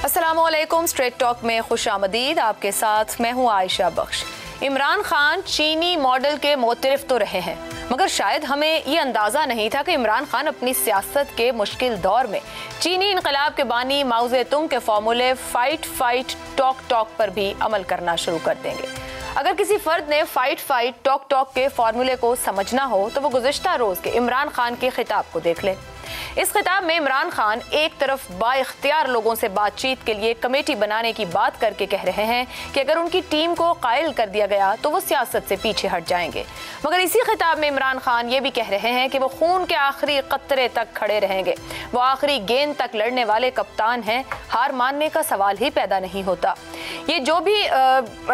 अस्सलामुअलैकुम। Straight talk में खुशामदीद। आपके साथ मैं हूँ आयशा बख्श। इमरान खान चीनी मॉडल के मोतरफ तो रहे हैं, मगर शायद हमें ये अंदाज़ा नहीं था कि इमरान खान अपनी सियासत के मुश्किल दौर में चीनी इनकलाब के बानी माओ ज़ेतुंग के फॉर्मूले फाइट फाइट टॉक टॉक पर भी अमल करना शुरू कर देंगे। अगर किसी फर्द ने फाइट फाइट टॉक टॉक के फॉर्मूले को समझना हो तो वो गुज़िश्ता रोज़ के इमरान खान के खिताब को देख ले। इस खिताब में इमरान खान एक तरफ बाइख्तियार लोगों से बातचीत के लिए कमेटी बनाने की बात करके कह रहे हैं कि अगर उनकी टीम को कायल कर दिया गया तो वो सियासत से पीछे हट जाएंगे, मगर इसी खिताब में इमरान खान ये भी कह रहे हैं कि वो खून के आखिरी कतरे तक खड़े रहेंगे। वो आखिरी गेंद तक लड़ने वाले कप्तान हैं, हार मानने का सवाल ही पैदा नहीं होता। ये जो भी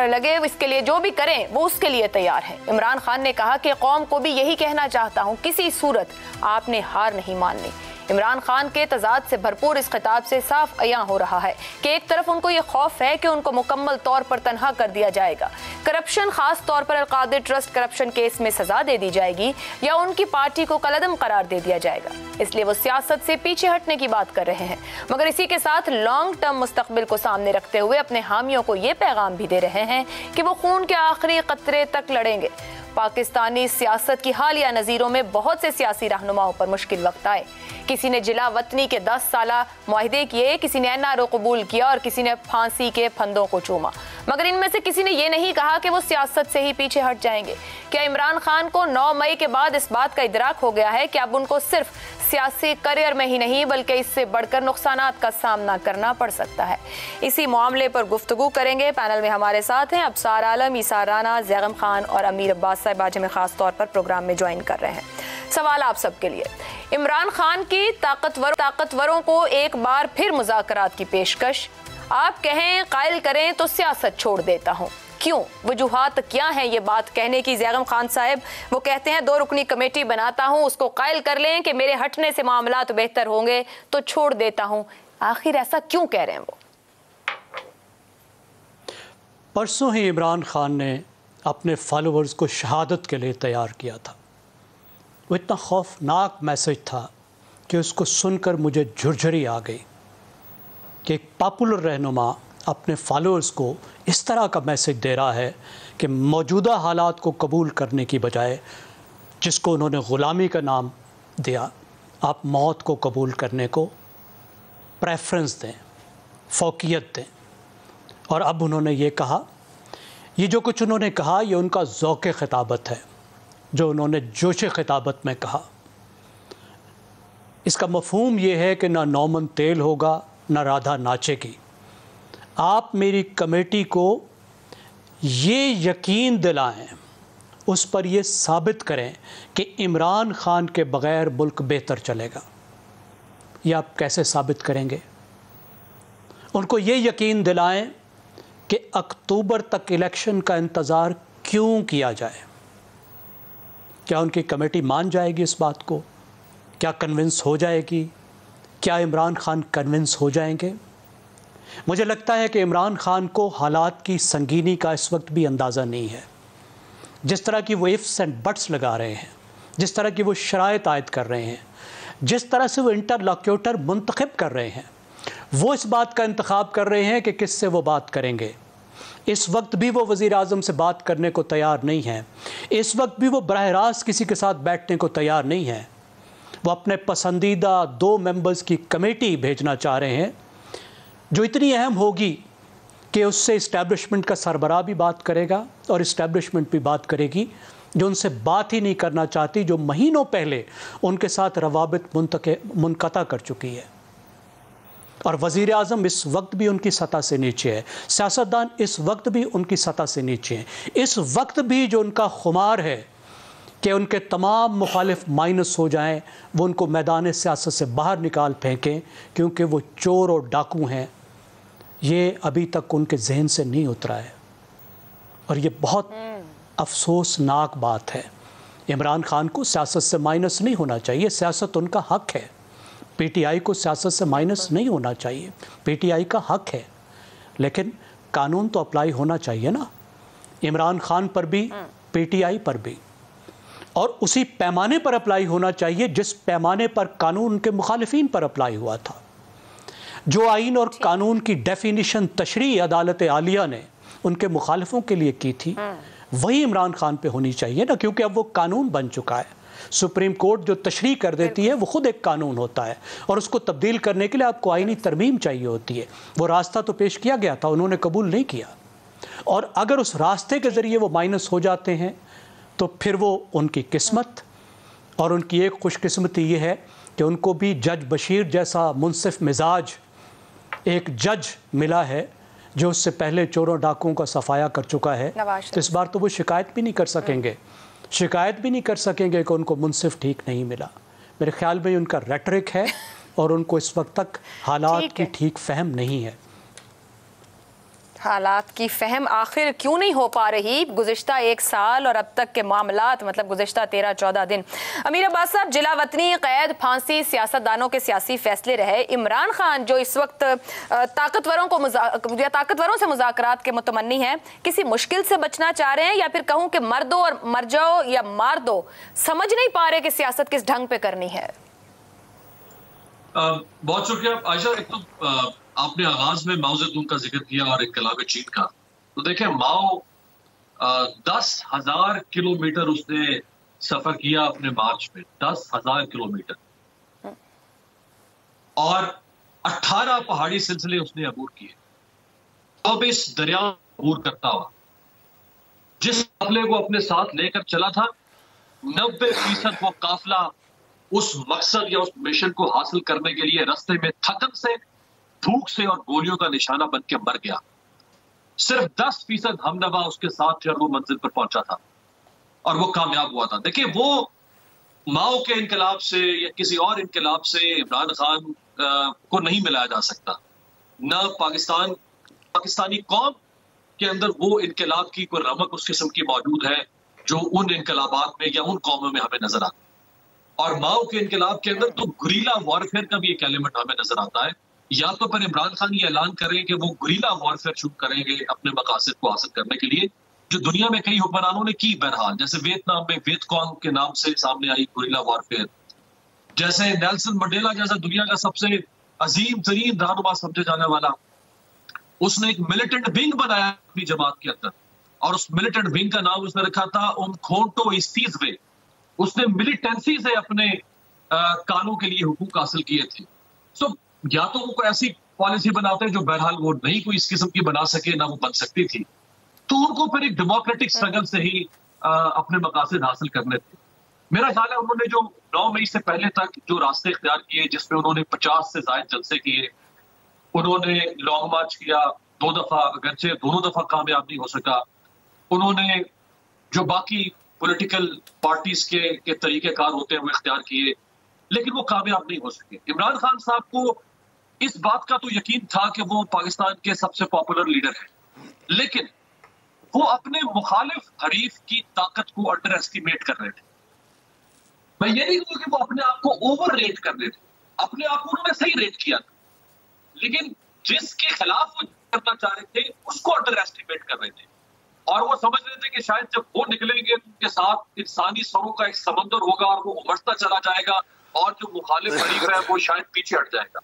लगे इसके लिए जो भी करें वो उसके लिए तैयार है। इमरान खान ने कहा कि कौम को भी यही कहना चाहता हूँ, किसी सूरत आपने हार नहीं माननी। इमरान खान के तजाद से भरपूर इस खिताब से साफ अयां हो रहा है कि एक तरफ उनको ये खौफ है कि उनको मुकम्मल तौर पर तनहा कर दिया जाएगा, करप्शन खास तौर पर अलकादिर ट्रस्ट करप्शन केस में सजा दे दी जाएगी या उनकी पार्टी को कलअदम करार दे दिया जाएगा, इसलिए वो सियासत से पीछे हटने की बात कर रहे हैं। मगर इसी के साथ लॉन्ग टर्म मुस्तकबिल को सामने रखते हुए अपने हामियों को ये पैगाम भी दे रहे हैं कि वो खून के आखिरी कतरे तक लड़ेंगे। पाकिस्तानी सियासत की हालिया नज़ीरों में बहुत से सियासी रहनुमाओं पर मुश्किल वक्त आए। किसी ने जिला वतनी के 10 साला मुआहदे किए, किसी ने एनआरओ कबूल किया और किसी ने फांसी के फंदों को चूमा, मगर इनमें से किसी ने यह नहीं कहा कि वो सियासत से ही पीछे हट जाएंगे। क्या इमरान खान को 9 मई के बाद इस बात का इदराक हो गया है कि अब उनको सिर्फ सियासी करियर में ही नहीं बल्कि इससे बढ़कर नुकसानात का सामना करना पड़ सकता है? इसी मामले पर गुफ्तगू करेंगे। पैनल में हमारे साथ हैं अबसार आलम, ईसा राना, जैगम खान और अमीर अब्बास साहब आज हमें खास तौर पर प्रोग्राम में ज्वाइन कर रहे हैं। सवाल आप सबके लिए, इमरान खान की ताकतवरों को एक बार फिर मुज़ाकरात की पेशकश। आप कहें कायल करें तो सियासत छोड़ देता हूँ, क्यों? वजूहात क्या हैं ये बात कहने की? जैगम खान साहब वो कहते हैं 2 रुकनी कमेटी बनाता हूँ, उसको कायल कर लें कि मेरे हटने से मामला तो बेहतर होंगे तो छोड़ देता हूँ। आखिर ऐसा क्यों कह रहे हैं वो? परसों ही इमरान खान ने अपने फॉलोअर्स को शहादत के लिए तैयार किया था। वो इतना खौफनाक मैसेज था कि उसको सुनकर मुझे झुरझुरी आ गई कि एक पॉपुलर रहनुमा अपने फॉलोअर्स को इस तरह का मैसेज दे रहा है कि मौजूदा हालात को कबूल करने की बजाय, जिसको उन्होंने ग़ुलामी का नाम दिया, आप मौत को कबूल करने को प्रेफरेंस दें, फ़ौक़ियत दें। और अब उन्होंने ये कहा, ये जो कुछ उन्होंने कहा ये उनका ज़ौक़ ख़िताबत है, जो उन्होंने जोश ख़िताबत में कहा। इसका मफ़हूम ये है कि ना नौमन तेल होगा ना राधा नाचेगी। आप मेरी कमेटी को ये यकीन दिलाएं, उस पर ये साबित करें कि इमरान खान के बग़ैर मुल्क बेहतर चलेगा। ये आप कैसे साबित करेंगे? उनको ये यकीन दिलाएं कि अक्टूबर तक इलेक्शन का इंतज़ार क्यों किया जाए। क्या उनकी कमेटी मान जाएगी इस बात को? क्या कन्विंस हो जाएगी? क्या इमरान खान कन्विंस हो जाएंगे? मुझे लगता है कि इमरान खान को हालात की संगीनी का इस वक्त भी अंदाज़ा नहीं है। जिस तरह की वो इफ्स एंड बट्स लगा रहे हैं, जिस तरह की वो शराइत आयद कर रहे हैं, जिस तरह से वो इंटरलोक्यूटर मुंतखब कर रहे हैं, वो इस बात का इंतखाब कर रहे हैं कि किससे वो बात करेंगे। इस वक्त भी वो वज़ीर आज़म से बात करने को तैयार नहीं है। इस वक्त भी वो बराह रास्त किसी के साथ बैठने को तैयार नहीं है। वो अपने पसंदीदा 2 मेंबर्स की कमेटी भेजना चाह रहे हैं, जो इतनी अहम होगी कि उससे इस्टेब्लिशमेंट का सरबराह भी बात करेगा और इस्टेब्लिशमेंट भी बात करेगी, जो उनसे बात ही नहीं करना चाहती, जो महीनों पहले उनके साथ रवाबित मुनक़ता कर चुकी है। और वज़ीर आज़म इस वक्त भी उनकी सतह से नीचे है, सियासतदान इस वक्त भी उनकी सतह से नीचे हैं। इस वक्त भी जो उनका खुमार है कि उनके तमाम मुखालिफ माइनस हो जाएं, वो उनको मैदान सियासत से बाहर निकाल फेंकें क्योंकि वो चोर और डाकू हैं, ये अभी तक उनके जहन से नहीं उतरा है। और ये बहुत अफसोसनाक बात है। इमरान खान को सियासत से माइनस नहीं होना चाहिए, सियासत उनका हक़ है। पीटीआई को सियासत से माइनस नहीं होना चाहिए, पीटीआई का हक़ है, लेकिन कानून तो अप्लाई होना चाहिए ना, इमरान खान पर भी पीटीआई पर भी, और उसी पैमाने पर अप्लाई होना चाहिए जिस पैमाने पर कानून के मुखालिफिन पर अप्लाई हुआ था। जो आइन और कानून की डेफिनिशन तशरीई अदालत आलिया ने उनके मुखालिफों के लिए की थी वही इमरान खान पे होनी चाहिए ना, क्योंकि अब वो कानून बन चुका है। सुप्रीम कोर्ट जो तशरीह कर देती है वो खुद एक कानून होता है और उसको तब्दील करने के लिए आपको आईनी तरमीम चाहिए होती है। वो रास्ता तो पेश किया गया था, उन्होंने कबूल नहीं किया, और अगर उस रास्ते के ज़रिए वो माइनस हो जाते हैं तो फिर वो उनकी किस्मत, और उनकी एक खुशकिस्मती ये है कि उनको भी जज बशीर जैसा मुनसिफ मिजाज एक जज मिला है जो उससे पहले चोरों डाकुओं का सफाया कर चुका है। तो इस बार तो वो शिकायत भी नहीं कर सकेंगे, शिकायत भी नहीं कर सकेंगे कि उनको मुनसिफ ठीक नहीं मिला। मेरे ख्याल में उनका रेटरिक है और उनको इस वक्त तक हालात की ठीक फहम नहीं है। हालात की फहम आखिर क्यों नहीं हो पा रही गुज़िश्ता एक साल और अब तक के मामलात, मतलब गुज़िश्ता 13-14 दिन। अमीर अब्बास साहब, जिला वतनी, कैद, फांसी सियासतदानों के सियासी फैसले रहे। इमरान खान जो इस वक्त ताकतवरों से मुज़ाकरात के मुतमन्नी हैं, किसी मुश्किल से बचना चाह रहे हैं या फिर कहूँ कि मर दो और मर जाओ या मार दो, समझ नहीं पा रहे कि सियासत किस ढंग पे करनी है? बहुत शुक्रिया आयशा। एक तो आपने आगाज में माओ ज़ेदुंग का जिक्र किया और इनकलाब चीन का, तो देखें माओ 10,000 किलोमीटर उसने सफर किया अपने मार्च में, 10,000 किलोमीटर, और 18 पहाड़ी सिलसिले उसने अबूर किए। अब इस दरिया अबूर करता हुआ जिस काफिले को अपने साथ लेकर चला था, 90% वो काफिला उस मकसद या उस मिशन को हासिल करने के लिए रास्ते में थकन से, भूख से और गोलियों का निशाना बन के मर गया। सिर्फ 10% हमनवा उसके साथ जो वो मंजिल पर पहुंचा था और वो कामयाब हुआ था। देखिए, वो माओ के इनकलाब से या किसी और इनकलाब से इमरान खान को नहीं मिलाया जा सकता। न पाकिस्तानी कौम के अंदर वो इनकलाब की कोई रमक उस किस्म की मौजूद है जो उन इनकलाबात में या उन कौमों में हमें नजर आता है। और माओ के इनकलाब के अंदर तो गुरीला वॉरफेयर का भी एक एलिमेंट हमें नजर आता है। या तो पर इमरान खान ये ऐलान करें कि वो गुरीला वॉरफेयर शुरू करेंगे अपने मकासद को हासिल करने के लिए, जो दुनिया में कई हुक्मरानों ने की, बहरहाल जैसे वियतनाम में वियतकॉन्ग के नाम से सामने आई गुरीला वॉरफेयर, जैसे नेल्सन मंडेला जैसा दुनिया का सबसे अजीम तरीन रहनुमा समझे जाने वाला, उसने एक मिलिटेंट विंग बनाया अपनी जमात के अंदर, और उस मिलिटेंट विंग का नाम उसने रखा था उमखोंटो इस्तीजवे। उसने मिलिटेंसी से अपने कानों के लिए हुकूक हासिल किए थे। सो या तो वो कोई ऐसी पॉलिसी बनाते हैं जो बहरहाल वो नहीं कोई इस किस्म की बना सके, ना वो बन सकती थी, तो उनको फिर एक डेमोक्रेटिक स्ट्रगल से ही अपने मकासद हासिल करने थे। मेरा ख्याल है उन्होंने जो 9 मई से पहले तक जो रास्ते इख्तियार किए, जिसमें उन्होंने 50 से ज्यादा जलसे किए, उन्होंने लॉन्ग मार्च किया 2 दफा, अगरचे दोनों दफा कामयाब नहीं हो सका, उन्होंने जो बाकी पॉलिटिकल पार्टीज के तरीकेकार होते हैं वो इख्तियार किए, लेकिन वो कामयाब नहीं हो सके। इमरान खान साहब को इस बात का तो यकीन था कि वो पाकिस्तान के सबसे पॉपुलर लीडर हैं, लेकिन वो अपने मुखालिफ हरीफ की ताकत को अंडर एस्टिमेट कर रहे थे। मैं ये नहीं कहूँ कि वो अपने आप को ओवर रेट कर रहे थे, अपने आप को उन्होंने सही रेट किया था, लेकिन जिसके खिलाफ वो करना चाह रहे थे उसको अंडर एस्टिमेट कर रहे थे। और वो समझ रहे थे कि शायद जब वो निकलेंगे उनके साथ इंसानी सरों का एक समंदर होगा और वो उमड़ता चला जाएगा और जो मुखालिफ हरीफ है वो शायद पीछे हट जाएगा।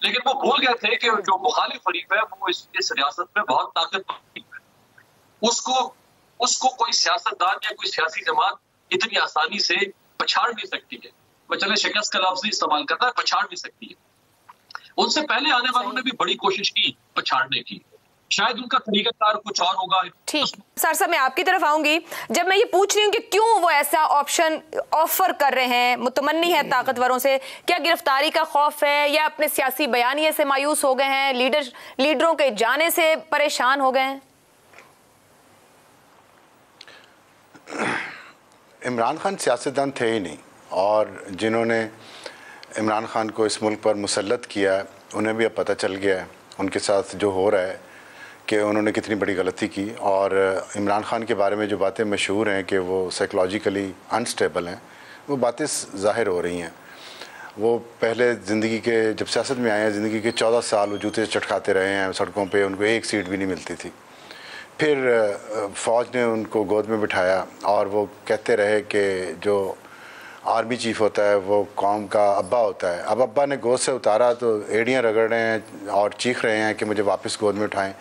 लेकिन वो भूल गए थे कि जो मुखालिफ हरीफ है वो इस रियासत में बहुत ताकतवर है, उसको कोई सियासतदान या कोई सियासी जमात इतनी आसानी से पछाड़ नहीं सकती है। मैं चले शिकस्त का लफ्ज़ नहीं इस्तेमाल करता है, पछाड़ नहीं सकती है। उनसे पहले आने वालों ने भी बड़ी कोशिश की पछाड़ने की, शायद उनका तरीकाकार कुछ और होगा। ठीक सर साहब, मैं आपकी तरफ आऊंगी। जब मैं ये पूछ रही हूँ कि क्यों वो ऐसा ऑप्शन ऑफर कर रहे हैं, मुतमन्नी है ताकतवरों से, क्या गिरफ्तारी का खौफ है या अपने सियासी बयानिए से मायूस हो गए हैं, लीडरों के जाने से परेशान हो गए हैं? इमरान खान सियासतदान थे ही नहीं, और जिन्होंने इमरान खान को इस मुल्क पर मुसल्लत किया उन्हें भी अब पता चल गया है उनके साथ जो हो रहा है कि उन्होंने कितनी बड़ी गलती की। और इमरान खान के बारे में जो बातें मशहूर हैं कि वो साइकोलॉजिकली अनस्टेबल हैं, वो बातें ज़ाहिर हो रही हैं। वो पहले ज़िंदगी के जब सियासत में आए हैं, ज़िंदगी के 14 साल वो जूते चटकाते रहे हैं सड़कों पे, उनको एक सीट भी नहीं मिलती थी। फिर फ़ौज ने उनको गोद में बिठाया और वो कहते रहे कि जो आर्मी चीफ होता है, वो कौम का अब्बा होता है। अब अब्बा ने गोद से उतारा तो एड़ियाँ रगड़ रहे हैं और चीख रहे हैं कि मुझे वापस गोद में उठाएं।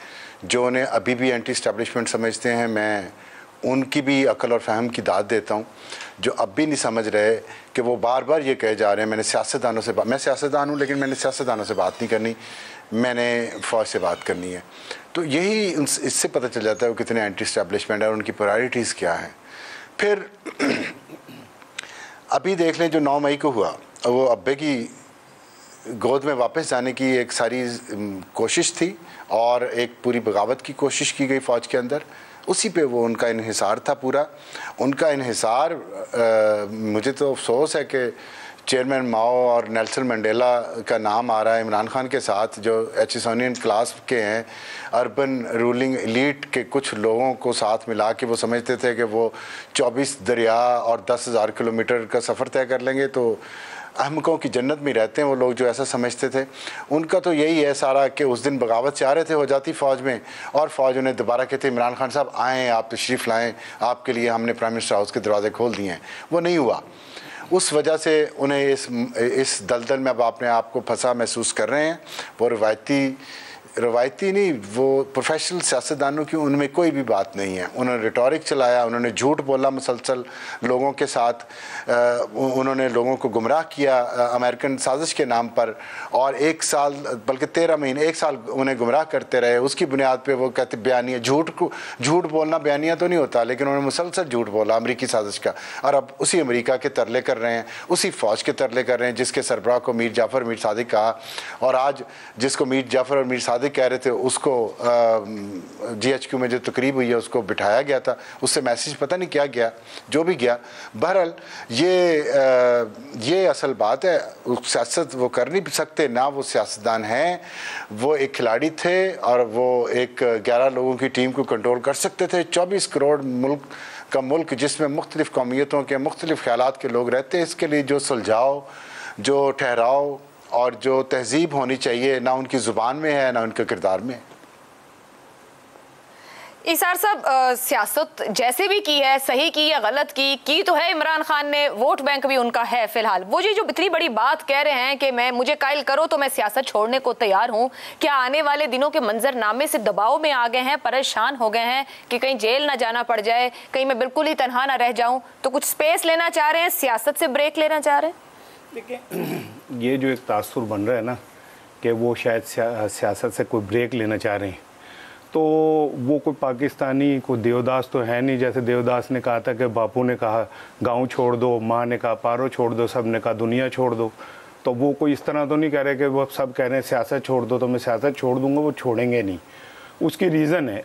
जो उन्हें अभी भी एंटी इस्टेब्लिशमेंट समझते हैं, मैं उनकी भी अकल और फ़हम की दाद देता हूँ। जो अब भी नहीं समझ रहे कि वो बार बार ये कहे जा रहे हैं, मैं सियासतदान हूँ लेकिन मैंने सियासतदानों से बात नहीं करनी, मैंने फ़ौज से बात करनी है। तो यही इससे पता चल जाता है वो कितने एंटी इस्टेब्लिशमेंट है और उनकी प्रायोरिटीज़ क्या हैं। फिर अभी देख लें जो 9 मई को हुआ, वो अब्बे की गोद में वापस जाने की एक सारी कोशिश थी और एक पूरी बगावत की कोशिश की गई फ़ौज के अंदर। उसी पे वो उनका इन्हिसार था पूरा। उनका इन्हिसार मुझे तो अफसोस है कि चेयरमैन माओ और नेल्सन मंडेला का नाम आ रहा है इमरान खान के साथ, जो एचिसोनियन क्लास के हैं, अर्बन रूलिंग एलीट के कुछ लोगों को साथ मिला के वो समझते थे कि वो 24 दरिया और 10,000 किलोमीटर का सफ़र तय कर लेंगे। तो अहमकों की जन्नत में रहते हैं वो लोग जो ऐसा समझते थे। उनका तो यही है सारा कि उस दिन बगावत चाह रहे थे हो जाती फ़ौज में, और फ़ौज उन्हें दोबारा कहते इमरान खान साहब आएँ, आप तशरीफ़ लाएँ, आपके लिए हमने प्राइम मिनिस्टर हाउस के दरवाजे खोल दिए हैं। वो नहीं हुआ। उस वजह से उन्हें इस दलदल में अब अपने आप को फंसा महसूस कर रहे हैं। वो रवायती नहीं, वो प्रोफेशनल सियासतदानों की उनमें कोई भी बात नहीं है। उन्होंने रिटोरिक चलाया, उन्होंने झूठ बोला मुसलसल लोगों के साथ, उन्होंने लोगों को गुमराह किया अमेरिकन साजिश के नाम पर, और 1 साल बल्कि 13 महीने 1 साल उन्हें गुमराह करते रहे। उसकी बुनियाद पे वो कहते बयानिया, झूठ बोलना बयानिया तो नहीं होता, लेकिन उन्होंने मुसलसल झूठ बोला अमरीकी साजिश का, और अब उसी अमेरिका के तरले कर रहे हैं, उसी फ़ौज के तरले कर रहे हैं जिसके सरबराह को मीर जाफ़र मीर सादिक कहा, और आज जिसको मीर जाफ़र और मीर सादिक कह रहे थे उसको GHQ में जो तकरीब हुई है उसको बिठाया गया था, उससे मैसेज पता नहीं क्या गया, जो भी गया। बहरहाल ये असल बात है। सियासत वो कर नहीं सकते ना, वो सियासतदान हैं, वो एक खिलाड़ी थे और वो एक 11 लोगों की टीम को कंट्रोल कर सकते थे। 24 करोड़ मुल्क जिसमें मुख्तलिफ़ कौमियतों के मुख्तलिफ़ ख्यालात के लोग रहते हैं, इसके लिए जो सुलझाव, जो ठहराव और जो तहजीब होनी चाहिए, ना उनकी ज़ुबान में है ना उनके किरदार में। इसार साहब, सियासत जैसे भी की है, सही की या गलत की तो है इमरान खान ने, वोट बैंक भी उनका है फिलहाल। वो जो इतनी बड़ी बात कह रहे हैं कि मुझे कायल करो तो मैं सियासत छोड़ने को तैयार हूं, क्या आने वाले दिनों के मंजरनामे से दबाव में आ गए हैं, परेशान हो गए हैं कि कहीं जेल ना जाना पड़ जाए, कहीं मैं बिल्कुल ही तनहा ना रह जाऊं, तो कुछ स्पेस लेना चाह रहे हैं, सियासत से ब्रेक लेना चाह रहे हैं? देखिए, ये जो एक तासुर बन रहा है ना कि वो शायद सियासत से कोई ब्रेक लेना चाह रहे हैं, तो वो कोई पाकिस्तानी कोई देवदास तो है नहीं। जैसे देवदास ने कहा था कि बापू ने कहा गांव छोड़ दो, माँ ने कहा पारो छोड़ दो, सब ने कहा दुनिया छोड़ दो। तो वो कोई इस तरह तो नहीं कह रहे कि वो सब कह रहे हैं सियासत छोड़ दो तो मैं सियासत छोड़ दूंगा, वो छोड़ेंगे नहीं। उसकी रीज़न है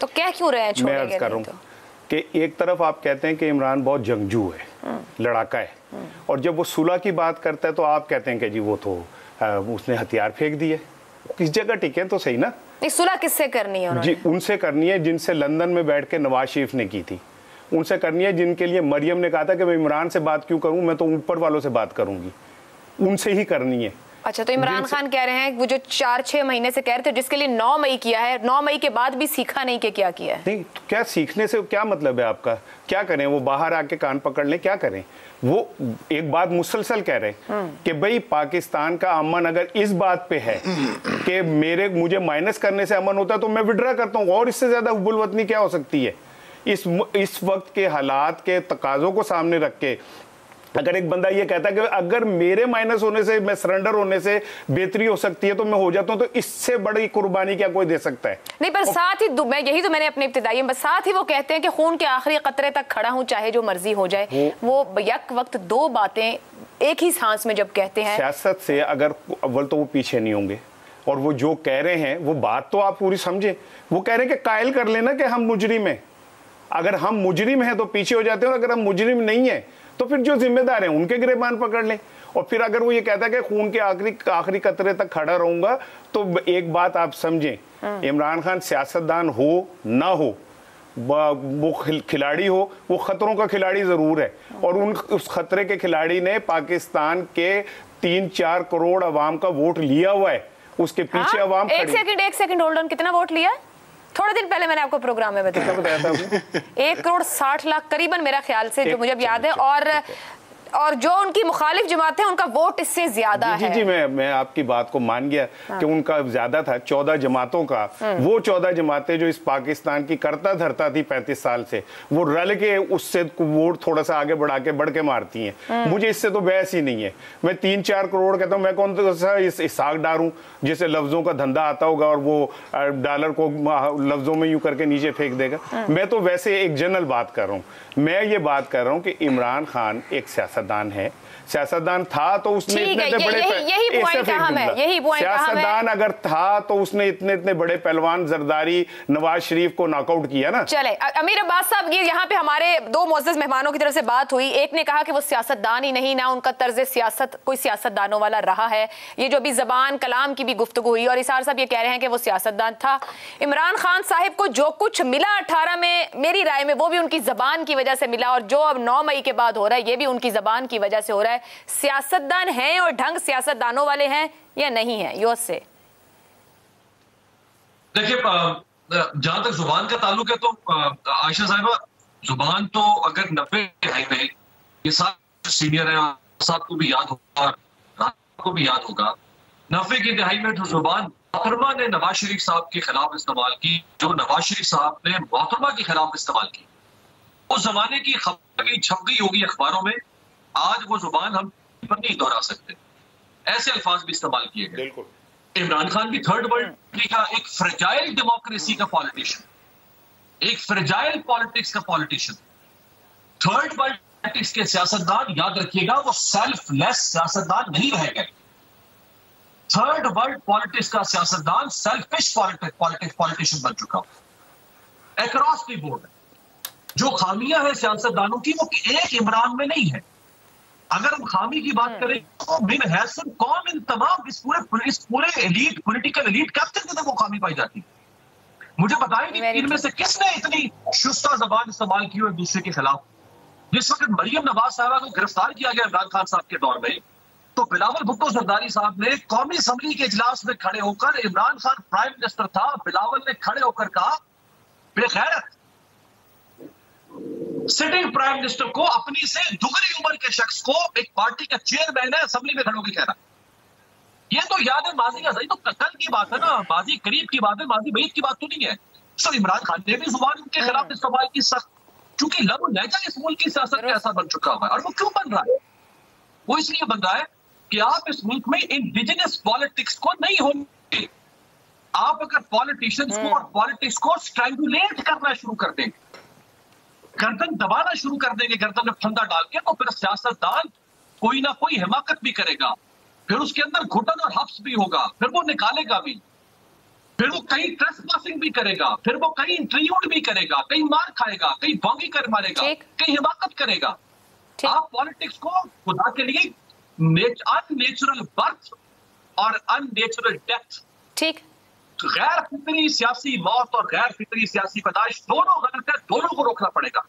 तो क्या क्यों रहे हैं छोड़ेंगे? मैं अर्ज कर रहा हूँ कि एक तरफ आप कहते हैं कि इमरान बहुत जंगजू है, लड़ाका है, और जब वो सुलह की बात करता है तो आप कहते हैं कि जी वो तो उसने हथियार फेंक दिए। किस जगह टिके तो सही ना? सुलह किससे करनी है जी? उनसे करनी है जिनसे लंदन में बैठ के नवाज शरीफ ने की थी, उनसे करनी है जिनके लिए मरियम ने कहा था कि मैं इमरान से बात क्यों करूं, मैं तो ऊपर वालों से बात करूंगी, उनसे ही करनी है। अच्छा, तो इमरान खान कह रहे हैं वो जो 4-6 महीने से कह रहे थे जिसके लिए 9 मई किया है, 9 मई के बाद भी सीखा नहीं कि क्या किया है। नहीं तो क्या सीखने से क्या मतलब है आपका? क्या करें? वो बाहर आके कान पकड़ लें, क्या करें? वो एक बात मुसलसल कह रहे कि भाई पाकिस्तान का अमन अगर इस बात पे है कि मुझे माइनस करने से अमन होता है तो मैं विड्रा करता हूँ, और इससे ज्यादा हुबुलवतनी क्या हो सकती है? इस वक्त के हालात के तकाजों को सामने रख के अगर एक बंदा ये कहता है कि अगर मेरे माइनस होने से, मैं सरेंडर होने से बेहतरी हो सकती है तो मैं हो जाता हूं, तो इससे बड़ी कुर्बानी क्या कोई दे सकता है? नहीं, पर साथ ही मैं यही तो मैंने अपने इब्तिदाई में, साथ ही वो कहते हैं कि खून के आखिरी कतरे तक खड़ा हूं चाहे जो मर्जी हो जाए। वो यक वक्त 2 बातें एक ही सांस में जब कहते हैं, सियासत से अगर अव्वल तो वो पीछे नहीं होंगे, और वो जो कह रहे हैं वो बात तो आप पूरी समझे। वो कह रहे हैं कि कायल कर लेना कि हम मुजरिम हैं, अगर हम मुजरिम हैं तो पीछे हो जाते हैं, और अगर हम मुजरिम नहीं है तो फिर जो जिम्मेदार हैं उनके गिरबान पकड़ लें। और फिर अगर वो ये कहता है कि खून के आखिरी कतरे तक खड़ा रहूंगा, तो एक बात आप समझें, इमरान खान सियासतदान हो ना हो, वो खिलाड़ी हो, वो खतरों का खिलाड़ी जरूर है, और उस खतरे के खिलाड़ी ने पाकिस्तान के 3-4 करोड़ अवाम का वोट लिया हुआ है, उसके पीछे अवाम एक सेकंड होल्ड ऑन, कितना वोट लिया? थोड़े दिन पहले मैंने आपको प्रोग्राम में बताया था 1,60,00,000 करीबन मेरा ख्याल से, जो मुझे अब याद है, और जो उनकी मुखालिफ जमात है उनका वोट इससे ज्यादा है। जी, मैं आपकी बात को मान गया कि उनका ज्यादा था, 14 जमातों का। वो 14 जमातें जो इस पाकिस्तान की करता धरता थी 35 साल से, वो रल के उससे वोट थोड़ा सा आगे बढ़ के मारती हैं। मुझे इससे तो बहस ही नहीं है। मैं 3-4 करोड़ कहता हूँ, मैं कौन सा इसाक डारूं जिसे लफ्जों का धंधा आता होगा और वो डॉलर को लफ्जों में यूं करके नीचे फेंक देगा। मैं तो वैसे एक जनरल बात कर रहा हूँ। मैं ये बात कर रहा हूँ कि इमरान खान एक सियासतदान है, सियासतदान था तो उसने इतने बड़े सियासतदान अगर था तो उसने इतने बड़े पहलवान जरदारी नवाज शरीफ को नॉकआउट किया ना। चले अमीर अब्बास साहब, ये यहाँ पे हमारे दो मोअज़्ज़ज़ मेहमानों की तरफ से बात हुई। एक ने कहा कि वो सियासतदान ही नहीं, ना उनका तर्ज सियासत कोई सियासतदानों वाला रहा है। ये जो अभी जबान कलाम की भी गुफ्तगू हुई और इसार साहब ये कह रहे हैं कि वो सियासतदान था। इमरान खान साहिब को जो कुछ मिला 18 में, मेरी राय में वो भी उनकी जबान की वजह से मिला, और जो अब 9 मई के बाद हो रहा है ये भी उनकी जबान की वजह से हो रहा है। सियासतदान हैं और ढंग सियासतदानों वाले हैं या नहीं है? योस से देखिए, जहां तक जुबान का ताल्लुक है तो आयशा साहिबा, जुबान तो अगर 90 के दहाई में, ये सारे सीनियर है, साहब को भी याद होगा, आपको भी याद होगा, 90 की दहाई में जो जुबान मोहतरमा ने नवाज शरीफ साहब के खिलाफ इस्तेमाल की, जो नवाज शरीफ साहब ने मोहतरमा के खिलाफ इस्तेमाल की, उस जमाने की खबर छप गई होगी अखबारों में। आज वो जुबान हम पर नहीं दोहरा सकते, ऐसे अल्फाज भी इस्तेमाल किए गए। बिल्कुल। इमरान खान भी थर्ड वर्ल्ड का एक फ्रेजाइल डेमोक्रेसी का पॉलिटिशियन, एक फ्रेजाइल पॉलिटिक्स का पॉलिटिशियन, थर्ड वर्ल्ड पॉलिटिक्स के सियासतदान, याद रखिएगा, वो सेल्फलेस सियासतदान नहीं रह गए। थर्ड वर्ल्ड पॉलिटिक्स का सियासतदान सेल्फिश पॉलिटिशियन बन चुका हूं अक्रॉस द बोर्ड। जो खामियां हैं सियासतदानों की, वो एक इमरान में नहीं है। अगर हम खामी की बात करें तो बिन हैसन कौन इन तमाम इस पूरे एलीट, पॉलिटिकल एलीट कैप्टन वो खामी पाई जाती है? मुझे बताएं कि इनमें से किसने इतनी शुस्ता जबान इस्तेमाल की हो एक दूसरे के खिलाफ? जिस वक्त मरियम नवाज साहबा को गिरफ्तार किया गया इमरान खान साहब के दौर में, तो बिलावल भुट्टो जरदारी साहब ने कौमी असम्बली के इजलास में खड़े होकर, इमरान खान प्राइम मिनिस्टर था, बिलावल ने खड़े होकर कहा, बेखैरत सिटिंग प्राइम मिनिस्टर को, अपनी से दुगनी उम्र के शख्स को, एक पार्टी का चेयरमैन है, असेंबली में खड़े होकर कह रहा। ये तो याद है माजी का, सही तो कल की बात है ना, माजी करीब की बात है, माजी बैद की बात तो नहीं है। सो इमरान खान ने भी जुबान उनके खिलाफ इस्तेमाल की सख्त, चूंकि लब लहजा इस मुल्क की सियासत का ऐसा बन चुका हुआ है। और वो क्यों बन रहा है? वो इसलिए बन रहा है कि आप इस मुल्क में इंडिजिनस पॉलिटिक्स को नहीं होने, आप अगर पॉलिटिशियंस को और पॉलिटिक्स को स्ट्रैंगुलेट करना शुरू कर देंगे, गर्दन दबाना शुरू कर देंगे, गर्दन में फंदा डाल के, तो फिर सियासतदान कोई ना कोई हिमाकत भी करेगा, फिर उसके अंदर घुटन और हफ्स भी होगा, फिर वो निकालेगा भी, फिर वो कहीं ट्रेसपासिंग भी करेगा, फिर वो कहीं इंट्रीयूड भी करेगा, कहीं मार खाएगा, कहीं भौंकी कर मारेगा, कहीं हिमाकत करेगा। आप पॉलिटिक्स को खुदा के लिए अननेचुरल बर्थ और अननेचुरल डेथ, ठीक, गैर फितरी सियासी मौत और गैर फितरी सियासी पैदाइश दोनों गलत है, दोनों को रोकना पड़ेगा।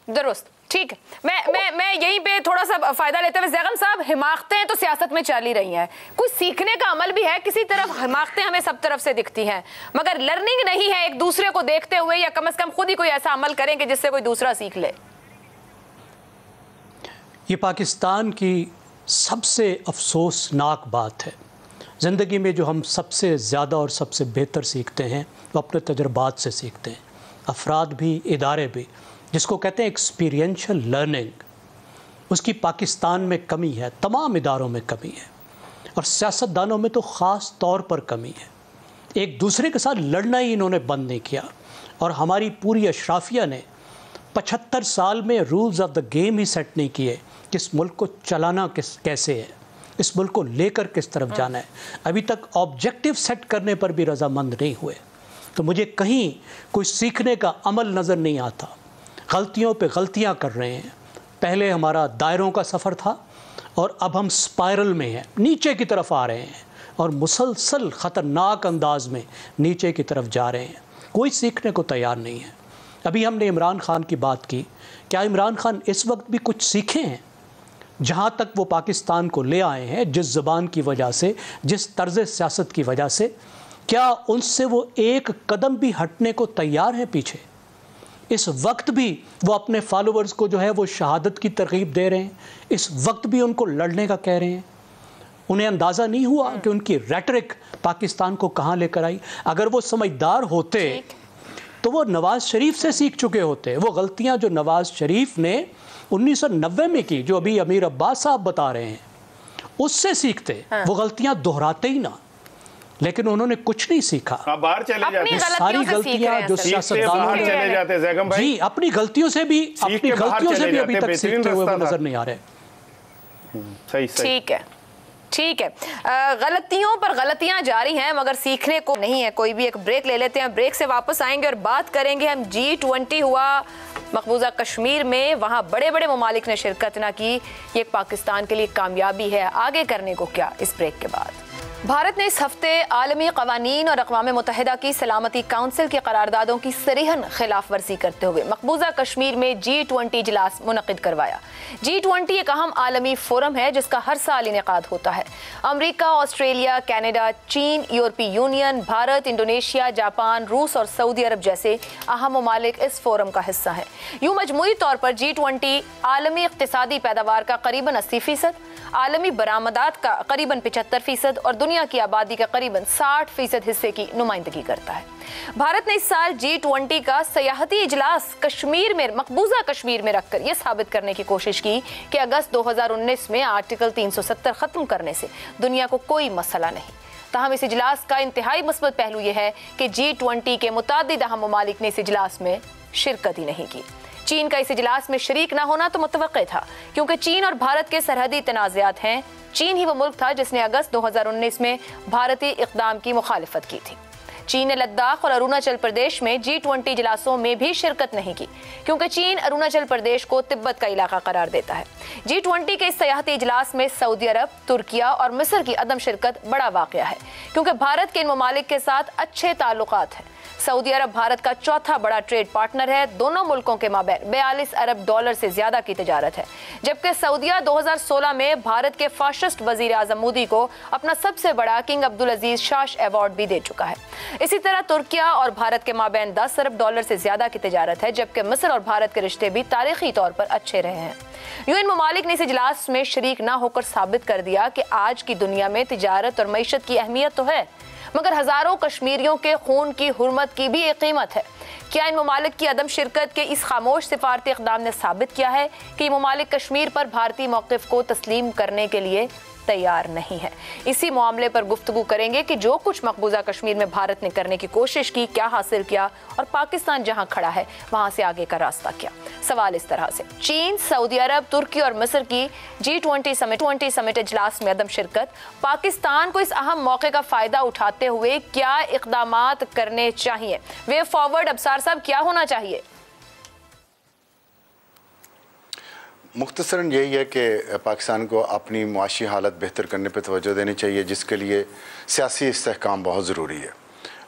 दुरुस्त, ठीक है। मैं यहीं पे थोड़ा सा फायदा लेते हुए, ज़ैगम साहब, हिमाकतें तो सियासत में चल ही रही हैं, कुछ सीखने का अमल भी है, किसी तरफ हिमाकतें हमें सब तरफ से दिखती हैं, मगर लर्निंग नहीं है एक दूसरे को देखते हुए, या कम से कम खुद ही कोई ऐसा अमल करें कि जिससे कोई दूसरा सीख ले। ये पाकिस्तान की सबसे अफसोसनाक बात है। ज़िंदगी में जो हम सबसे ज़्यादा और सबसे बेहतर सीखते हैं वो अपने तजुर्बात से सीखते हैं, अफराद भी, इदारे भी, जिसको कहते हैं एक्सपीरियंशियल लर्निंग, उसकी पाकिस्तान में कमी है, तमाम इदारों में कमी है, और सियासतदानों में तो ख़ास तौर पर कमी है। एक दूसरे के साथ लड़ना ही इन्होंने बंद नहीं किया, और हमारी पूरी अशराफिया ने 75 साल में rules of the game he set नहीं किए कि इस मुल्क को चलाना कैसे है, इस मुल्क को लेकर किस तरफ जाना है। अभी तक ऑब्जेक्टिव सेट करने पर भी रजामंद नहीं हुए। तो मुझे कहीं कोई सीखने का अमल नज़र नहीं आता, गलतियों पे गलतियां कर रहे हैं। पहले हमारा दायरों का सफ़र था और अब हम स्पाइरल में हैं, नीचे की तरफ आ रहे हैं, और मुसलसल ख़तरनाक अंदाज में नीचे की तरफ जा रहे हैं। कोई सीखने को तैयार नहीं है। अभी हमने इमरान खान की बात की, क्या इमरान खान इस वक्त भी कुछ सीखे हैं? जहाँ तक वो पाकिस्तान को ले आए हैं, जिस ज़बान की वजह से, जिस तर्ज़ सियासत की वजह से, क्या उनसे वो एक कदम भी हटने को तैयार है पीछे? इस वक्त भी वो अपने फॉलोअर्स को जो है वो शहादत की तरगीब दे रहे हैं, इस वक्त भी उनको लड़ने का कह रहे हैं। उन्हें अंदाज़ा नहीं हुआ कि उनकी रेटरिक पाकिस्तान को कहाँ लेकर आई? अगर वो समझदार होते तो वो नवाज़ शरीफ से सीख चुके होते। वो गलतियाँ जो नवाज़ शरीफ ने 1990 में की, जो अभी अमीर अब्बास साहब बता रहे हैं, उससे सीखते। वो गलतियाँ दोहराते ही ना, लेकिन उन्होंने कुछ नहीं सीखा। बाहर चले जाते, सारी गलतियां जो सियासतदानों ने चले जाते जैगम भाई जी, अपनी गलतियों से भी अभी तक सीखते हुए वो नजर नहीं आ रहे। सही ठीक है। गलतियों पर गलतियां जारी हैं, मगर सीखने को नहीं है। कोई भी एक ब्रेक ले लेते हैं, ब्रेक से वापस आएंगे और बात करेंगे हम G20 हुआ मकबूजा कश्मीर में, वहां बड़े बड़े ममालिक ने शिरकत ना की, ये पाकिस्तान के लिए कामयाबी है। आगे करने को क्या, इस ब्रेक के बाद। भारत ने इस हफ्ते आलमी कवानीन और अक़वाम मुत्तहिदा की सलामती काउंसिल की करारदादों की सरीहन खिलाफ वर्जी करते हुए मकबूजा कश्मीर में G20 इजलास मुनक़िद करवाया। G20 एक अहम आलमी फोरम है जिसका हर साल इनेकाद होता है। अमरीका, ऑस्ट्रेलिया, कनाडा, चीन, यूरोपीय यूनियन, भारत, इंडोनेशिया, जापान, रूस और सऊदी अरब जैसे अहम ममालिक इस फोरम का हिस्सा हैं। यूँ मजमूई तौर पर G20 आलमी इक़्तिसादी पैदावार का करीबन 80%, आलमी बरामदात का करीबन 75% और दुनिया की आबादी का करीबन 60% हिस्से की नुमाइंदगी करता है। भारत ने इस साल G20 का सयाहती इजलास कश्मीर में, मकबूजा कश्मीर में रखकर यह साबित करने की कोशिश की कि अगस्त 2019 में आर्टिकल 370 खत्म करने से दुनिया को कोई मसला नहीं। ताहम इस इजलास का इंतहाई मुस्बत पहलू यह है कि G20 के मुतादिद अहम ममालिक ने इस इजलास में शिरकत ही नहीं की। चीन का इस इजलास में शरीक ना होना तो मुतवक्के था, क्योंकि चीन और भारत के सरहदी तनाज़ात हैं। चीन ही वो मुल्क था जिसने अगस्त 2019 में भारतीय इक़दाम की मुखालिफत की थी। चीन ने लद्दाख और अरुणाचल प्रदेश में G20 इजलासों में भी शिरकत नहीं की, क्योंकि चीन अरुणाचल प्रदेश को तिब्बत का इलाका करार देता है। G20 के इस सयाहती इजलास में सऊदी अरब, तुर्किया और मिस्र की अदम शिरकत बड़ा वाक़या है, क्योंकि भारत के इन ममालिक के साथ अच्छे ताल्लुकात हैं। सऊदी अरब भारत का चौथा बड़ा ट्रेड पार्टनर है। दोनों मुल्कों के माबैन 42 अरब डॉलर से ज्यादा की तिजारत है, जबकि सऊदिया 2016 में भारत के फाशिस्ट वजीर आजम मोदी को अपना सबसे बड़ा किंग अब्दुल अजीज शाह अवार्ड भी दे चुका है। इसी तरह तुर्किया और भारत के माबैन 10 अरब डॉलर से ज्यादा की तिजारत है, जबकि मिस्र और भारत के रिश्ते भी तारीखी तौर पर अच्छे रहे हैं। यूं इन ममालिक ने इस इजलास में शरीक ना होकर साबित कर दिया कि आज की दुनिया में तिजारत और मईशत की अहमियत तो है, मगर हजारों कश्मीरियों के खून की हुर्मत की भी एक कीमत है। क्या इन ममालिक की अदम शिरकत के इस खामोश सिफारती इक़दाम ने साबित किया है कि ये ममालिक कश्मीर पर भारतीय मौक़िफ़ को तस्लीम करने के लिए तैयार नहीं है? इसी मामले पर गुफ्तगू करेंगे कि जो कुछ मकबूजा कश्मीर में भारत ने करने की कोशिश की, क्या हासिल किया, और पाकिस्तान जहां खड़ा है वहां से आगे का रास्ता क्या। सवाल इस तरह से, चीन, सऊदी अरब, तुर्की और मिस्र की G20 समिट इजलास में अदम शिरकत पाकिस्तान को इस अहम मौके का फायदा उठाते हुए क्या इक़दामात करने चाहिए? वे फॉरवर्ड अबसार साहब, क्या होना चाहिए? मुख्तसरन यही है कि पाकिस्तान को अपनी मुआशी हालत बेहतर करने पर तवज्जो देनी चाहिए, जिसके लिए सियासी इस्तेहकाम बहुत ज़रूरी है।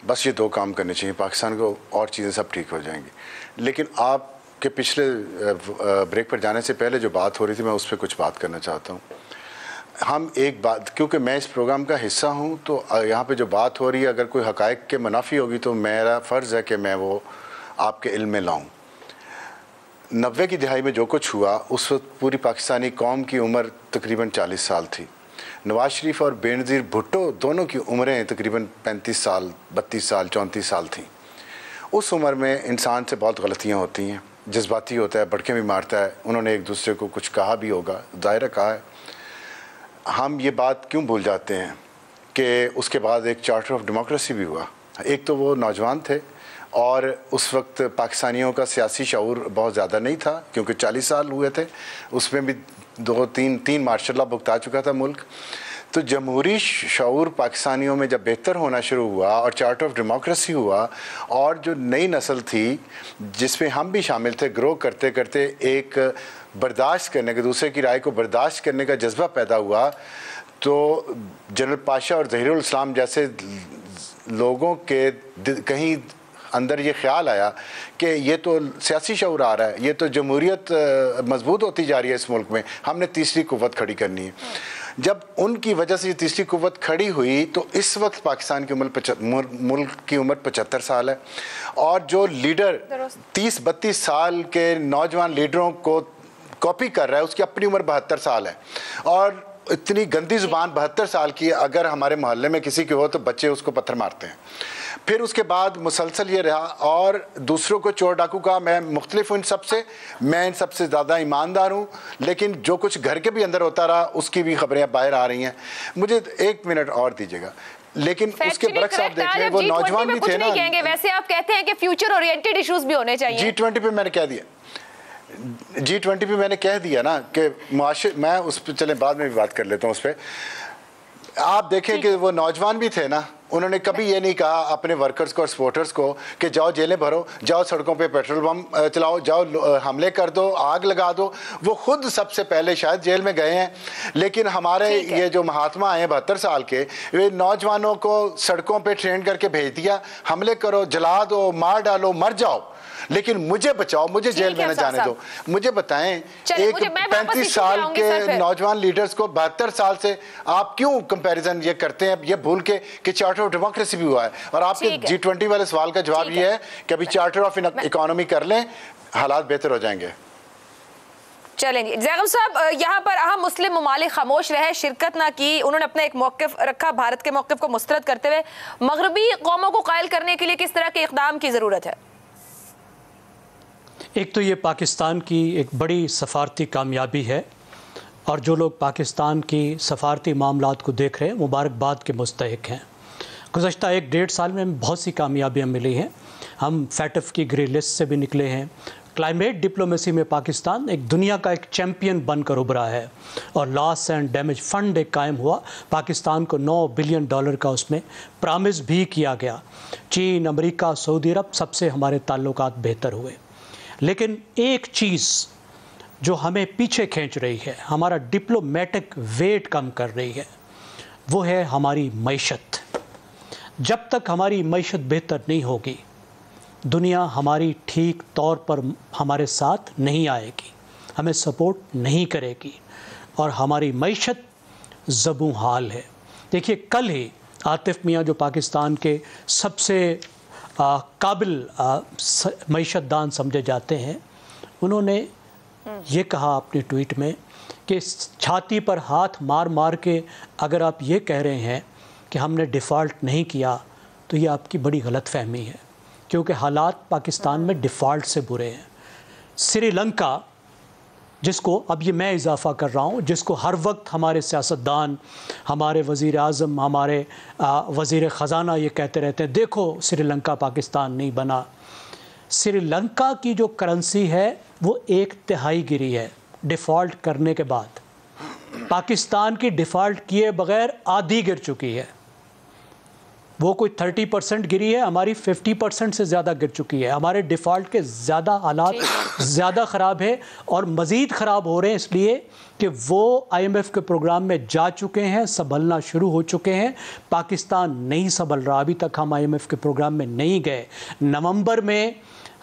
बस ये दो काम करने चाहिए पाकिस्तान को, और चीज़ें सब ठीक हो जाएंगी। लेकिन आपके पिछले ब्रेक पर जाने से पहले जो बात हो रही थी, मैं उस पर कुछ बात करना चाहता हूँ। हम एक बात, क्योंकि मैं इस प्रोग्राम का हिस्सा हूँ, तो यहाँ पर जो बात हो रही है, अगर कोई हक़ाइक़ के मुनाफी होगी तो मेरा फ़र्ज़ है कि मैं वो आपके इल्म में लाऊँ। 90 की दिहाई में जो कुछ हुआ, उस वक्त पूरी पाकिस्तानी कौम की उम्र तकरीबन 40 साल थी। नवाज शरीफ और बेनज़ीर भुट्टो दोनों की उम्रें तकरीबन 35 साल, 32 साल, 34 साल थी। उस उम्र में इंसान से बहुत गलतियां होती हैं, जज्बाती होता है, भड़के भी मारता है। उन्होंने एक दूसरे को कुछ कहा भी होगा, ज़ाहिर कहा है। हम ये बात क्यों भूल जाते हैं कि उसके बाद एक चार्टर ऑफ डेमोक्रेसी भी हुआ। एक तो वो नौजवान थे और उस वक्त पाकिस्तानियों का सियासी शऊर बहुत ज़्यादा नहीं था, क्योंकि 40 साल हुए थे, उसमें भी तीन मार्शल लॉ भुगता चुका था मुल्क। तो जमहूरी शऊर पाकिस्तानियों में जब बेहतर होना शुरू हुआ और चार्टर ऑफ डेमोक्रेसी हुआ, और जो नई नस्ल थी जिसमें हम भी शामिल थे, ग्रो करते करते एक बर्दाश्त करने के, दूसरे की राय को बर्दाश्त करने का जज्बा पैदा हुआ, तो जनरल पाशा और ज़हीरुल इस्लाम जैसे लोगों के कहीं अंदर ये ख्याल आया कि ये तो सियासी शऊर आ रहा है, ये तो जमहूरियत मजबूत होती जा रही है इस मुल्क में, हमने तीसरी कुव्वत खड़ी करनी है। जब उनकी वजह से तीसरी कुव्वत खड़ी हुई तो इस वक्त पाकिस्तान की मुल्क की उम्र 75 साल है, और जो लीडर 30-32 साल के नौजवान लीडरों को कॉपी कर रहा है उसकी अपनी उम्र 72 साल है। और इतनी गंदी जुबान 72 साल की अगर हमारे मोहल्ले में किसी की हो तो बच्चे उसको पत्थर मारते हैं। फिर उसके बाद मुसलसल ये रहा, और दूसरों को चोर डाकू का, मैं मुख्तलिफ हूँ इन सबसे, मैं इन सबसे ज़्यादा ईमानदार हूँ, लेकिन जो कुछ घर के भी अंदर होता रहा उसकी भी खबरें बाहर आ रही हैं। मुझे 1 मिनट और दीजिएगा। लेकिन उसके बरक्स आप देख रहे हैं वो नौजवान भी थे ना। वैसे आप कहते हैं कि फ्यूचर ओरिएंटेड इश्यूज भी होने चाहिए। G20 पे मैंने कह दिया, G20 पे मैंने कह दिया ना कि मैं उस पर, चले बाद में भी बात कर लेता हूँ उस पर। आप देखें कि वो नौजवान भी थे ना, उन्होंने कभी ये नहीं कहा अपने वर्कर्स को और सपोर्टर्स को कि जाओ जेलें भरो, जाओ सड़कों पे पेट्रोल बम चलाओ, जाओ हमले कर दो, आग लगा दो। वो खुद सबसे पहले शायद जेल में गए हैं, लेकिन हमारे ये जो महात्मा आए 72 साल के, वे नौजवानों को सड़कों पे ट्रेन करके भेज दिया, हमले करो, जला दो, मार डालो, मर जाओ, लेकिन मुझे बचाओ, मुझे जेल में न जाने दो। मुझे बताएं, एक 35 साल के नौजवान लीडर्स को 72 साल से आप क्यों कंपैरिजन ये करते हैं, ये भूल के कि चार्टर ऑफ डेमोक्रेसी भी हुआ है। और आपके G20 वाले सवाल का जवाब ये है कि अभी चार्टर ऑफ इकोनॉमी कर लें, हालात बेहतर हो जाएंगे। चलेंगे जैगम साहब, यहाँ पर अहम मुस्लिम ममालिक खामोश रहे, शिरकत ना की, उन्होंने अपना एक मौक़िफ़ रखा, भारत के मौक़िफ़ को मुस्तरद करते हुए मगरबी कौमों को कायल करने के लिए किस तरह के इक़दाम की ज़रूरत है? एक तो ये पाकिस्तान की एक बड़ी सफारती कामयाबी है, और जो लोग पाकिस्तान की सफारती मामलात को देख रहे हैं मुबारकबाद के मुस्तहिक हैं। गुज़श्ता 1-1.5 साल में बहुत सी कामयाबियाँ मिली हैं। हम फैटफ की ग्रे लिस्ट से भी निकले हैं, क्लाइमेट डिप्लोमेसी में पाकिस्तान एक दुनिया का एक चैम्पियन बनकर उभरा है, और लॉस एंड डैमेज फ़ंड एक कायम हुआ, पाकिस्तान को $9 बिलियन का उसमें प्रॉमिस भी किया गया। चीन, अमेरिका, सऊदी अरब सबसे हमारे ताल्लुकात बेहतर हुए। लेकिन एक चीज़ जो हमें पीछे खींच रही है, हमारा डिप्लोमेटिक वेट कम कर रही है, वो है हमारी मईशत। जब तक हमारी मईशत बेहतर नहीं होगी, दुनिया हमारी ठीक तौर पर हमारे साथ नहीं आएगी, हमें सपोर्ट नहीं करेगी, और हमारी मईशत ज़बू हाल है। देखिए, कल ही आतिफ मियाँ जो पाकिस्तान के सबसे काबिल मईशतदान समझे जाते हैं, उन्होंने ये कहा अपने ट्वीट में कि छाती पर हाथ मार मार के अगर आप ये कह रहे हैं कि हमने डिफ़ॉल्ट नहीं किया, तो ये आपकी बड़ी गलतफहमी है, क्योंकि हालात पाकिस्तान में डिफ़ॉल्ट से बुरे हैं। श्रीलंका, जिसको अब ये मैं इजाफ़ा कर रहा हूँ, जिसको हर वक्त हमारे सियासतदान, हमारे वज़ीर आज़म, हमारे वज़ीर ख़ज़ाना ये कहते रहते हैं, देखो श्रीलंका पाकिस्तान नहीं बना। श्रीलंका की जो करेंसी है वो 1/3 गिरी है डिफ़ॉल्ट करने के बाद। पाकिस्तान की डिफ़ॉल्ट किए बग़ैर आधी गिर चुकी है, वो कोई 30% गिरी है, हमारी 50% से ज़्यादा गिर चुकी है। हमारे डिफ़ॉल्ट के ज़्यादा हालात ज़्यादा ख़राब है, और मज़ीद ख़राब हो रहे हैं इसलिए कि वो IMF के प्रोग्राम में जा चुके हैं, संभलना शुरू हो चुके हैं। पाकिस्तान नहीं संभल रहा, अभी तक हम IMF के प्रोग्राम में नहीं गए। नवंबर में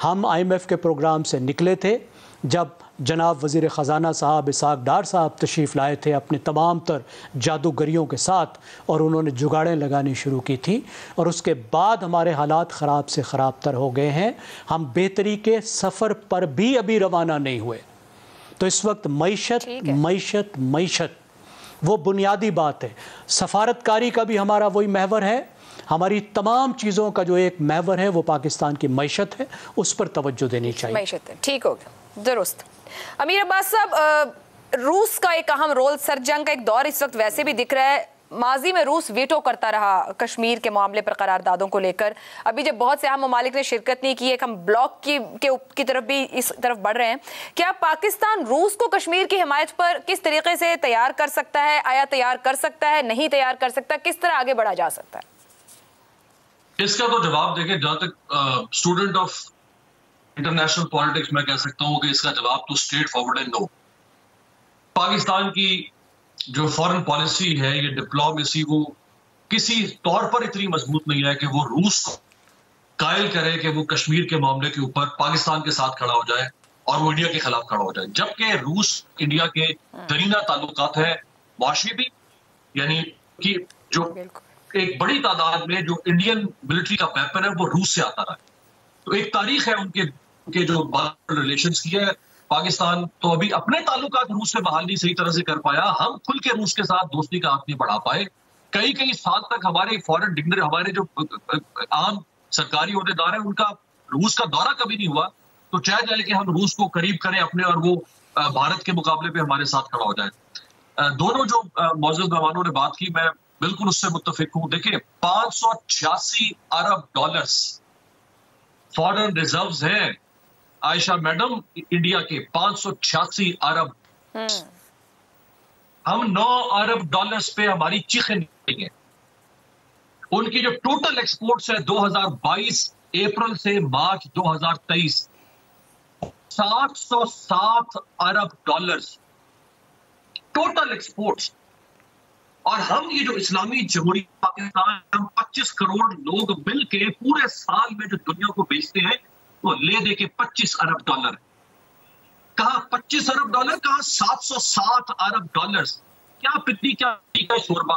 हम IMF के प्रोग्राम से निकले थे, जब जनाब वज़ीर ख़ज़ाना साहब इसहाक़ डार साहब तशरीफ़ लाए थे अपने तमाम तर जादूगरियों के साथ, और उन्होंने जुगाड़ें लगानी शुरू की थी, और उसके बाद हमारे हालात ख़राब से ख़राब तर हो गए हैं। हम बेहतरी के सफ़र पर भी अभी रवाना नहीं हुए। तो इस वक्त मईशत मईशत मईशत वो बुनियादी बात है। सफारतकारी का भी हमारा वही महवर है, हमारी तमाम चीज़ों का जो एक महवर है वो पाकिस्तान की मईशत है, उस पर तवज्जो देनी चाहिए। मईशत है, ठीक हो गया, दुरुस्त। अमीर अब्बास साहब, रूस का एक अहम रोल, सरजंग का एक दौर इस वक्त वैसे भी दिख रहा है। माजी में रूस वीटो करता रहा कश्मीर के मामले पर करारदादों को लेकर। अभी जब बहुत से अहम ममालिक ने शिरकत नहीं की, एक हम ब्लॉक की तरफ भी इस तरफ बढ़ रहे हैं, क्या पाकिस्तान रूस को कश्मीर की हिमायत पर किस तरीके से तैयार कर सकता है? आया तैयार कर सकता है, नहीं तैयार कर सकता, किस तरह आगे बढ़ा जा सकता है? इसका तो जवाब देखें, जहां तक स्टूडेंट ऑफ इंटरनेशनल पॉलिटिक्स मैं कह सकता हूं कि इसका जवाब तो स्ट्रेट फॉरवर्ड है, नो। पाकिस्तान की जो फॉरेन पॉलिसी है, ये डिप्लोमेसी, वो किसी तौर पर इतनी मजबूत नहीं है कि वो रूस को कायल करे कि वो कश्मीर के मामले के ऊपर पाकिस्तान के साथ खड़ा हो जाए और वो इंडिया के खिलाफ खड़ा हो जाए। जबकि रूस इंडिया के दरीना ताल्लुकात है, माशी भी यानी कि जो एक बड़ी तादाद में जो इंडियन मिलिट्री का वेपन है वो रूस से आता रहा है। तो एक तारीख है उनके जो रिलेशंस की है। पाकिस्तान तो अभी अपने ताल्लुकात रूस से बहाल नहीं सही तरह से कर पाया, हम खुल के रूस के साथ दोस्ती का हाथ नहीं बढ़ा पाए। कई साल तक हमारे फॉरेन डिग्नरी, हमारे जो आम सरकारी ओहदेदार हैं, उनका रूस का दौरा कभी नहीं हुआ। तो चाह जाए कि हम रूस को करीब करें अपने और वो भारत के मुकाबले पे हमारे साथ खड़ा हो जाए। दोनों जो मौजूद मेहमानों ने बात की, मैं बिल्कुल उससे मुत्तफिक हूं। देखिए, 586 अरब डॉलर्स फॉरेन रिजर्व्स हैं आयशा मैडम इंडिया के, 586 अरब। हम 9 अरब डॉलर्स पे हमारी चीखें निकलेंगे। उनकी जो टोटल एक्सपोर्ट्स है 2022 अप्रैल से मार्च 2023, 707 अरब डॉलर्स टोटल एक्सपोर्ट्स। और हम ये जो इस्लामी जमहूरियत पाकिस्तान, हम 25 करोड़ लोग मिलके पूरे साल में जो दुनिया को बेचते हैं वो ले दे के 25 अरब डॉलर। कहा 25 अरब डॉलर, कहा 707 अरब डॉलर्स। क्या पितली, क्या शोरबा।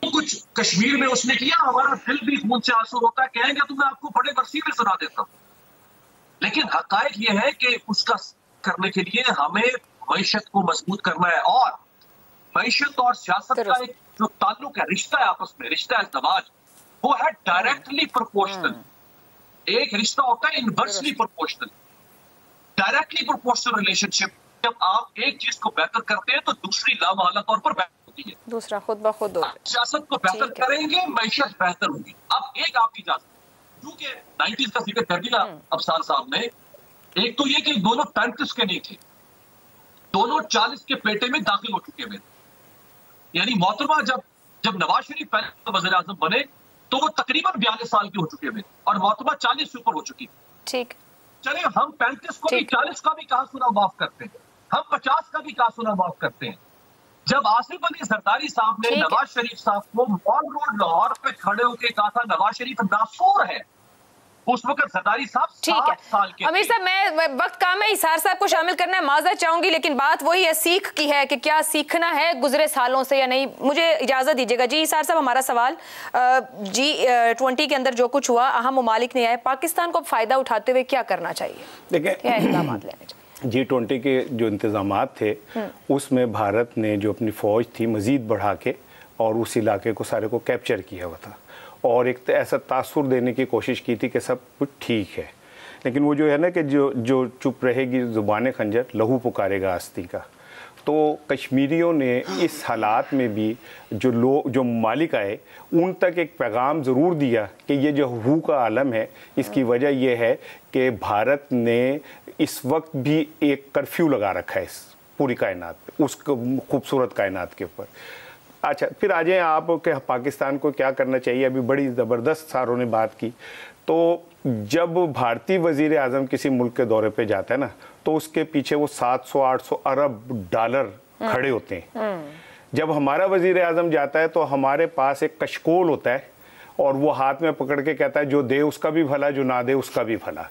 कुछ कश्मीर में उसने किया, हमारा दिल भी खून से आंसू होता है। कहेंगे तो मैं आपको बड़े वर्सी में सुना देता हूं, लेकिन हकायक यह है कि उसका करने के लिए हमें मईशत को मजबूत करना है। और मईशत और सियासत का एक जो ताल्लुक है, रिश्ता है आपस में, रिश्ता है ज़वाज, वो है डायरेक्टली प्रोपोर्शनल। एक रिश्ता होता है inversely proportional. Directly proportional relationship, जब आप एक चीज को बेहतर करते हैं तो दूसरी लामहला तौर पर बेहतर होती है, दूसरा खुद ब खुद होता है। सियासत को बेहतर करेंगे, मईशत बेहतर होगी। अब एक आपकी इजाजत, क्योंकि 90s का जिक्र कर दिया अफसान साहब ने, एक तो ये कि दोनों 35 के नहीं थे, दोनों 40 के पेटे में दाखिल हो चुके हैं। यानी मोहतरमा जब नवाज शरीफ पहले वज़ीर आज़म बने तो वो तकरीबन 42 साल के हो चुके हैं और मोहतरमा 40 से ऊपर हो चुकी। ठीक, चले हम 35 को भी, 40 का भी कहा सुना माफ करते हैं, हम 50 का भी कहा सुना माफ करते हैं। जब आसिफ अली जरदारी साहब ने नवाज शरीफ साहब को मॉल रोड लाहौर पे खड़े होकर कहा था नवाज शरीफ नासूर है, उस वक्त जरदारी साहब 60 साल के। अमीर साहब, मैं वक्त काम है, इसार साहब को शामिल करना है, माजरत चाहूंगी, लेकिन बात वही है, सीख की है कि क्या सीखना है गुजरे सालों से या नहीं। मुझे इजाजत दीजिएगा जी। इसार साहब, हमारा सवाल G20 के अंदर जो कुछ हुआ, अहम ममालिक नहीं आए, पाकिस्तान को फायदा उठाते हुए क्या करना चाहिए, देखिए क्या इक़दाम लेने चाहिए? G20 के जो इंतजामात थे उसमें भारत ने जो अपनी फौज थी मजीद बढ़ा के और उस इलाके को सारे को कैप्चर किया हुआ था और एक ऐसा तासुर देने की कोशिश की थी कि सब कुछ ठीक है। लेकिन वो जो है ना कि जो चुप रहेगी ज़ुबान खंजर, लहू पुकारेगा आस्ती का। तो कश्मीरियों ने इस हालात में भी जो ममालिक आए उन तक एक पैगाम ज़रूर दिया कि ये जो हू का आलम है, इसकी वजह यह है कि भारत ने इस वक्त भी एक कर्फ्यू लगा रखा है इस पूरी कायनात पे, उस खूबसूरत कायनात के ऊपर। अच्छा, फिर आ जाए आप कि पाकिस्तान को क्या करना चाहिए। अभी बड़ी ज़बरदस्त सारों ने बात की। तो जब भारतीय वज़ीर आज़म किसी मुल्क के दौरे पे जाता है ना, तो उसके पीछे वो 700-800 अरब डॉलर खड़े होते हैं। जब हमारा वज़ीर आज़म जाता है तो हमारे पास एक कशकोल होता है और वो हाथ में पकड़ के कहता है जो दे उसका भी भला, जो ना दे उसका भी भला।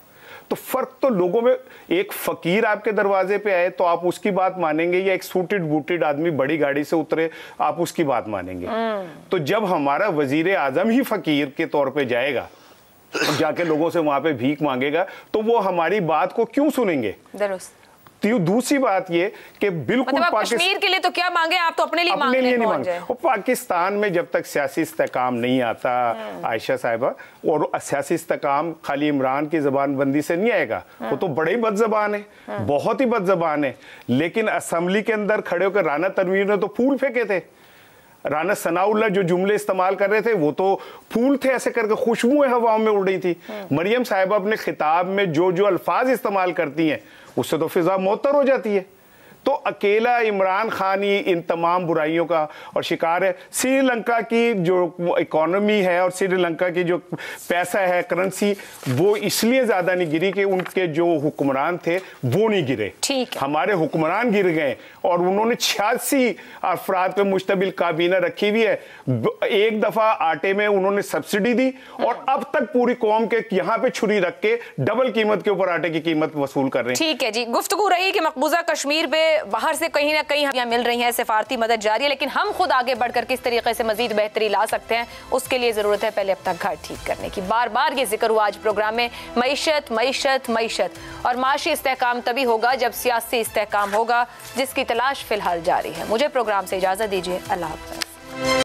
तो फर्क तो लोगों में, एक फकीर आपके दरवाजे पे आए तो आप उसकी बात मानेंगे, या एक सूटेड बूटेड आदमी बड़ी गाड़ी से उतरे आप उसकी बात मानेंगे? तो जब हमारा वजीर आजम ही फकीर के तौर पे जाएगा, जाके लोगों से वहां पे भीख मांगेगा, तो वो हमारी बात को क्यों सुनेंगे? तो दूसरी बात ये कि बिल्कुल मतलब कश्मीर के लिए तो क्या मांगे, आप तो अपने लिए नहीं मांगे। और पाकिस्तान में जब तक सियासी इस्तेकाम नहीं आता आयशा साहिबा, और सियासी इस्तेकाम खाली इमरान की जबानबंदी से नहीं आएगा, वो तो बड़े ही बदजबान है, बहुत ही बदजबान है। लेकिन असम्बली के अंदर खड़े होकर राना तनवीर ने तो फूल फेंके थे। राना सनाउल्लाह जो जुमले इस्तेमाल कर रहे थे वो तो फूल थे, ऐसे करके खुशबुएं हवाओं में उड़ रही थी। मरियम साहिबा अपने खिताब में जो अल्फाज इस्तेमाल करती हैं उससे तो फिजा मोतर हो जाती है। तो अकेला इमरान खान ही इन तमाम बुराइयों का और शिकार है। श्रीलंका की जो इकोनॉमी है और श्रीलंका की जो पैसा है, करेंसी, वो इसलिए ज़्यादा नहीं गिरी कि उनके जो हुक्मरान थे वो नहीं गिरे, हमारे हुक्मरान गिर गए। और उन्होंने 86 अफराद पे मुश्तमिल काबीना रखी हुई है। एक दफ़ा आटे में उन्होंने सब्सिडी दी और अब तक पूरी कौम के यहाँ पे छुरी रख के डबल कीमत के ऊपर आटे की कीमत वसूल कर रहे हैं। ठीक है जी, गुफ्तगू रही कि मकबूजा कश्मीर पे बाहर से कहीं ना कहीं हमें मिल रही है, सिफारती मदद जारी है, लेकिन हम खुद आगे बढ़कर किस तरीके से मजीद बेहतरी ला सकते हैं उसके लिए ज़रूरत है पहले अपना घर ठीक करने की। बार बार ये जिक्र हुआ आज प्रोग्राम में, मईशत मईशत मईशत, और माशी इस्तेहकाम तभी होगा जब सियासी इस्तेहकाम होगा, जिसकी तलाश फिलहाल जारी है। मुझे प्रोग्राम से इजाज़त दीजिए, अल्लाह हाफ़िज़।